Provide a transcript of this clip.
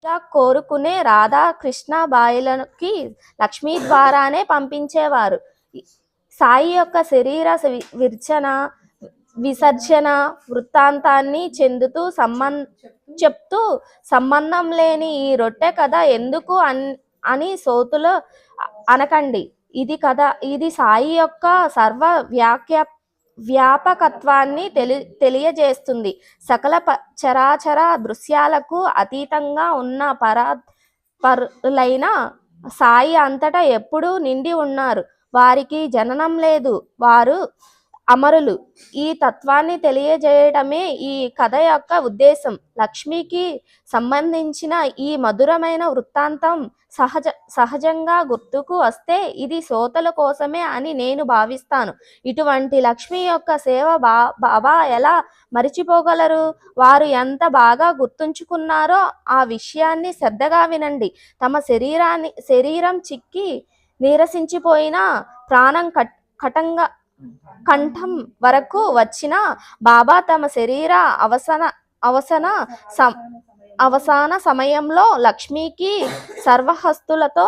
ఇలా కోరుకునే రాధాకృష్ణ బాయిలకి లక్ష్మి ద్వారానే పంపించేవారు. సాయి యొక్క శరీర విసర్జన వృత్తాంతాన్ని చెప్తూ సంబంధం లేని ఈ రొట్టె కథ ఎందుకు అని సోతులు అనకండి. ఇది సాయి యొక్క సర్వ వ్యాపకత్వాన్ని తెలియజేస్తుంది. సకల చరాచర దృశ్యాలకు అతీతంగా ఉన్న పరులైన సాయి అంతటా ఎప్పుడూ నిండి ఉన్నారు. వారికి జననం లేదు, వారు అమరులు. ఈ తత్వాన్ని తెలియజేయడమే ఈ కథ యొక్క ఉద్దేశం. లక్ష్మికి సంబంధించిన ఈ మధురమైన వృత్తాంతం సహజంగా గుర్తుకు వస్తే ఇది శ్రోతల కోసమే అని నేను భావిస్తాను. ఇటువంటి లక్ష్మి యొక్క సేవ బాబా ఎలా మరిచిపోగలరు? వారు ఎంత బాగా గుర్తుంచుకున్నారో ఆ విషయాన్ని శ్రద్ధగా వినండి. తమ శరీరం చిక్కి నీరసించిపోయిన ప్రాణం కంఠం వరకు వచ్చిన బాబా తమ శరీర అవసాన సమయంలో లక్ష్మికి సర్వహస్తులతో